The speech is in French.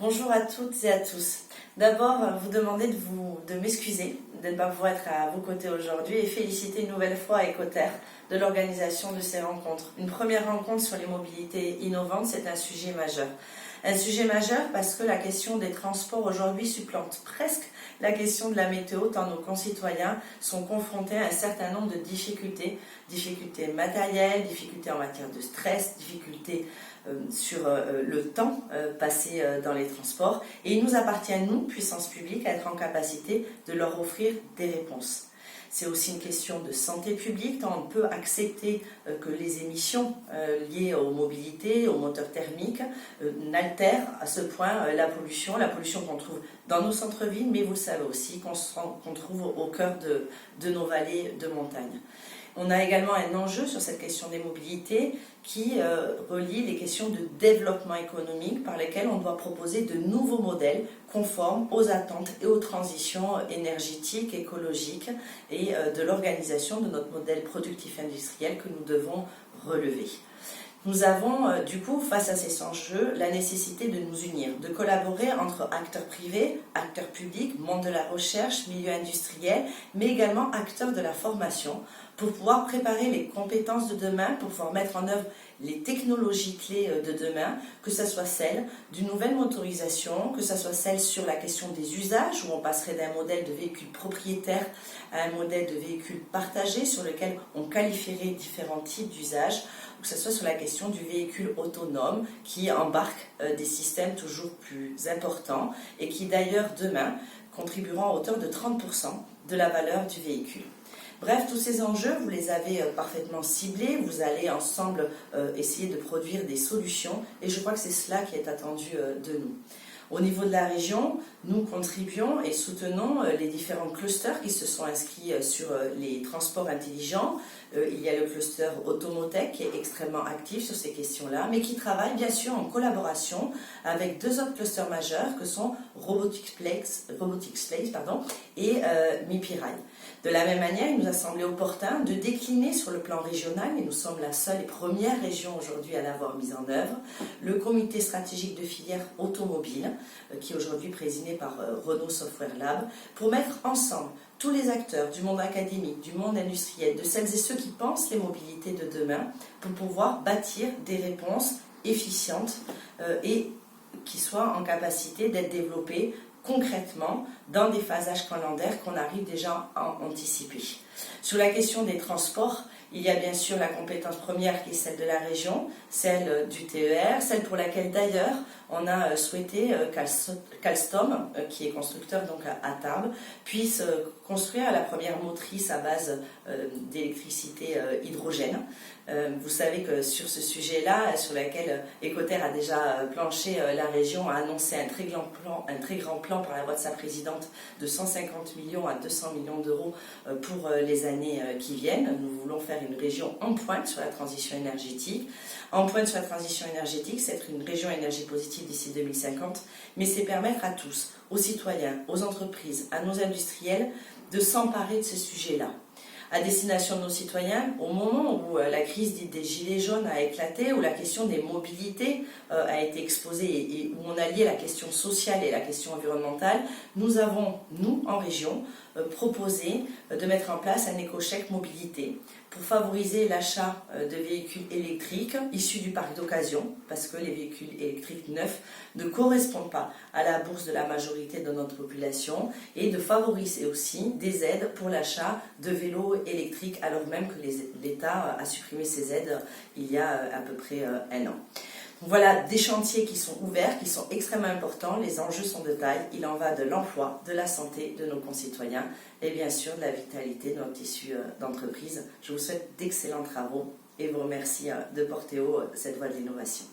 Bonjour à toutes et à tous. D'abord, vous demander de m'excuser de ne pas pouvoir être à vos côtés aujourd'hui et féliciter une nouvelle fois Ecoterre de l'organisation de ces rencontres. Une première rencontre sur les mobilités innovantes, c'est un sujet majeur. Un sujet majeur parce que la question des transports aujourd'hui supplante presque la question de la météo, tant nos concitoyens sont confrontés à un certain nombre de difficultés matérielles, difficultés en matière de stress, difficultés sur le temps passé dans les transports. Et il nous appartient, nous, puissance publique, à être en capacité de leur offrir des réponses. C'est aussi une question de santé publique, tant on peut accepter que les émissions liées aux mobilités, aux moteurs thermiques, n'altèrent à ce point la pollution qu'on trouve dans nos centres-villes, mais vous le savez aussi, qu'on trouve au cœur de nos vallées de montagne. On a également un enjeu sur cette question des mobilités qui relie les questions de développement économique par lesquelles on doit proposer de nouveaux modèles conformes aux attentes et aux transitions énergétiques, écologiques et de l'organisation de notre modèle productif industriel que nous devons relever. Nous avons du coup, face à ces enjeux, la nécessité de nous unir, de collaborer entre acteurs privés, acteurs publics, monde de la recherche, milieu industriel, mais également acteurs de la formation, pour pouvoir préparer les compétences de demain, pour pouvoir mettre en œuvre les technologies clés de demain, que ce soit celle d'une nouvelle motorisation, que ce soit celle sur la question des usages, où on passerait d'un modèle de véhicule propriétaire à un modèle de véhicule partagé, sur lequel on qualifierait différents types d'usages, ou que ce soit sur la question du véhicule autonome qui embarque des systèmes toujours plus importants et qui d'ailleurs demain contribueront à hauteur de 30% de la valeur du véhicule. Bref, tous ces enjeux, vous les avez parfaitement ciblés, vous allez ensemble essayer de produire des solutions et je crois que c'est cela qui est attendu de nous. Au niveau de la région, nous contribuons et soutenons les différents clusters qui se sont inscrits sur les transports intelligents. Il y a le cluster Automotech qui est extrêmement actif sur ces questions-là, mais qui travaille bien sûr en collaboration avec deux autres clusters majeurs que sont Robotics Place et MIPIRAI. De la même manière, il nous a semblé opportun de décliner sur le plan régional, et nous sommes la seule et première région aujourd'hui à l'avoir mise en œuvre, le comité stratégique de filière automobile, qui est aujourd'hui présidé par Renault Software Lab, pour mettre ensemble tous les acteurs du monde académique, du monde industriel, de celles et ceux qui pensent les mobilités de demain, pour pouvoir bâtir des réponses efficientes et qui soient en capacité d'être développées concrètement dans des phasages calendaires qu'on arrive déjà à anticiper. Sur la question des transports, il y a bien sûr la compétence première qui est celle de la région, celle du TER, celle pour laquelle d'ailleurs on a souhaité qu'Alstom, qui est constructeur donc à Tarbes, puisse construire la première motrice à base d'électricité hydrogène. Vous savez que sur ce sujet-là, sur lequel Ecoterre a déjà planché, la région a annoncé un très grand plan par la voix de sa présidente de 150 millions à 200 millions d'euros pour les années qui viennent. Nous voulons faire une région en pointe sur la transition énergétique. En pointe sur la transition énergétique, c'est être une région énergie positive d'ici 2050, mais c'est permettre à tous, aux citoyens, aux entreprises, à nos industriels, de s'emparer de ces sujets-là. À destination de nos citoyens, au moment où la crise dite des gilets jaunes a éclaté, où la question des mobilités a été exposée et où on a lié la question sociale et la question environnementale, nous avons, nous, en région, proposé de mettre en place un éco-chèque mobilité pour favoriser l'achat de véhicules électriques issus du parc d'occasion, parce que les véhicules électriques neufs ne correspondent pas à la bourse de la majorité de notre population, et de favoriser aussi des aides pour l'achat de vélos électriques, alors même que l'État a supprimé ces aides il y a à peu près un an. Voilà des chantiers qui sont ouverts, qui sont extrêmement importants, les enjeux sont de taille, il en va de l'emploi, de la santé de nos concitoyens et bien sûr de la vitalité de notre tissu d'entreprise. Je vous souhaite d'excellents travaux et vous remercie de porter haut cette voie de l'innovation.